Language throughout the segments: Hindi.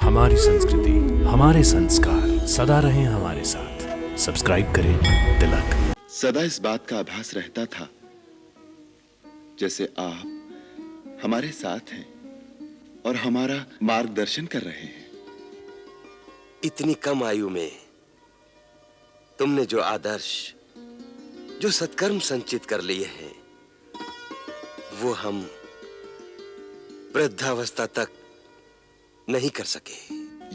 हमारी संस्कृति, हमारे संस्कार सदा रहें हमारे साथ। सब्सक्राइब करें तिलक। सदा इस बात का आभास रहता था जैसे आप हमारे साथ हैं और हमारा मार्गदर्शन कर रहे हैं। इतनी कम आयु में तुमने जो आदर्श, जो सत्कर्म संचित कर लिए हैं, वो हम वृद्धावस्था तक नहीं कर सके।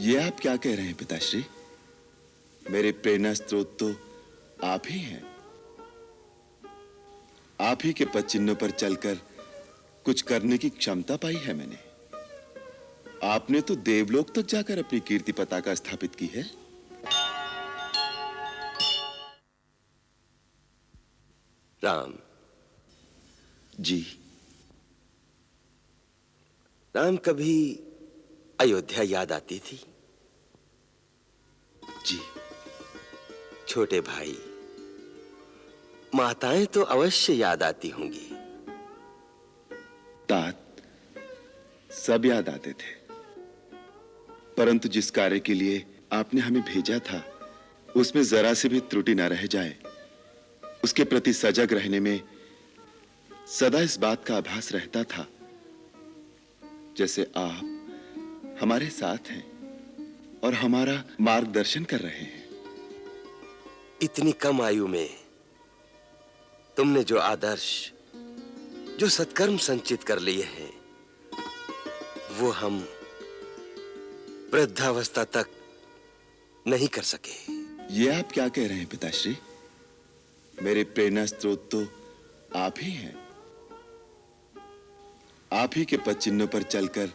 ये आप क्या कह रहे हैं पिताश्री? मेरे प्रेरणा स्रोत तो आप ही हैं। आप ही के पद चिन्हों पर चलकर कुछ करने की क्षमता पाई है मैंने। आपने तो देवलोक तक जाकर अपनी कीर्ति पताका स्थापित की है। राम जी। राम, कभी अयोध्या याद आती थी? जी। छोटे भाई, माताएं तो अवश्य याद आती होंगी। तात सब याद आते थे, परंतु जिस कार्य के लिए आपने हमें भेजा था उसमें जरा से भी त्रुटि ना रह जाए, उसके प्रति सजग रहने में सदा इस बात का आभास रहता था जैसे आप हमारे साथ हैं और हमारा मार्गदर्शन कर रहे हैं। इतनी कम आयु में तुमने जो आदर्श, जो सत्कर्म संचित कर लिए हैं, वो हम वृद्धावस्था तक नहीं कर सके। ये आप क्या कह रहे हैं पिताश्री? मेरे प्रेरणा स्रोत तो आप ही हैं। आप ही के पद चिन्हों पर चलकर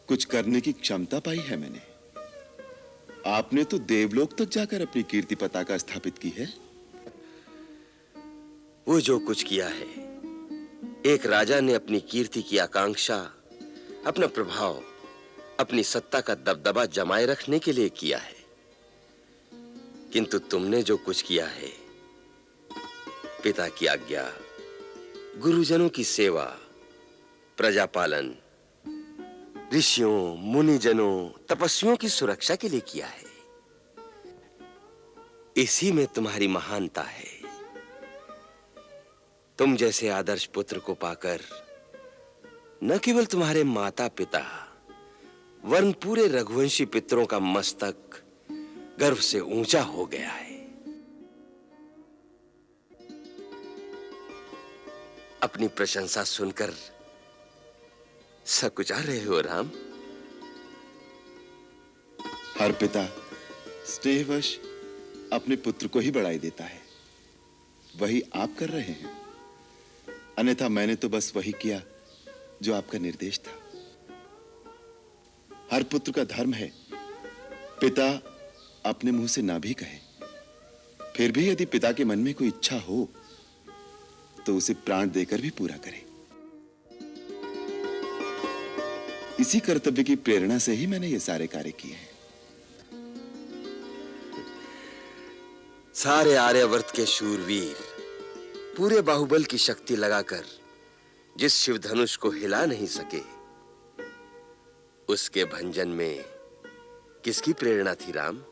कुछ करने की क्षमता पाई है मैंने। आपने तो देवलोक तक जाकर अपनी कीर्ति पताका स्थापित की है। वो जो कुछ किया है, एक राजा ने अपनी कीर्ति की आकांक्षा, अपना प्रभाव, अपनी सत्ता का दबदबा जमाए रखने के लिए किया है। किंतु तुमने जो कुछ किया है, पिता की आज्ञा, गुरुजनों की सेवा, प्रजापालन, ऋषियों, मुनिजनों, तपस्वियों की सुरक्षा के लिए किया है। इसी में तुम्हारी महानता है। तुम जैसे आदर्श पुत्र को पाकर न केवल तुम्हारे माता पिता वरन पूरे रघुवंशी पितरों का मस्तक गर्व से ऊंचा हो गया है। अपनी प्रशंसा सुनकर सकुचा रहे हो राम? हर पिता स्नेहवश अपने पुत्र को ही बढ़ाई देता है, वही आप कर रहे हैं। अन्यथा मैंने तो बस वही किया जो आपका निर्देश था। हर पुत्र का धर्म है पिता अपने मुंह से ना भी कहे, फिर भी यदि पिता के मन में कोई इच्छा हो तो उसे प्राण देकर भी पूरा करे। इसी कर्तव्य की प्रेरणा से ही मैंने ये सारे कार्य किए हैं। सारे आर्यावर्त के शूरवीर पूरे बाहुबल की शक्ति लगाकर जिस शिव धनुष को हिला नहीं सके, उसके भंजन में किसकी प्रेरणा थी राम?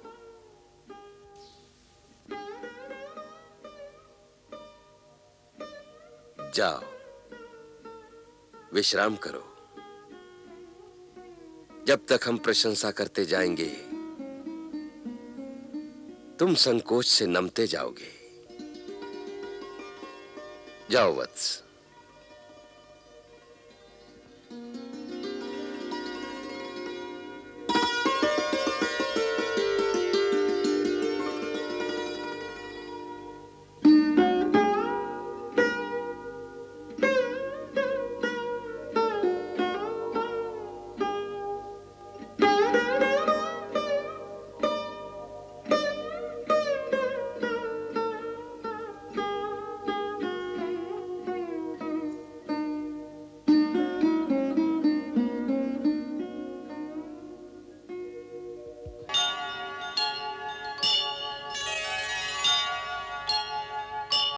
जाओ, विश्राम करो। जब तक हम प्रशंसा करते जाएंगे, तुम संकोच से नमते जाओगे। जाओ वत्स।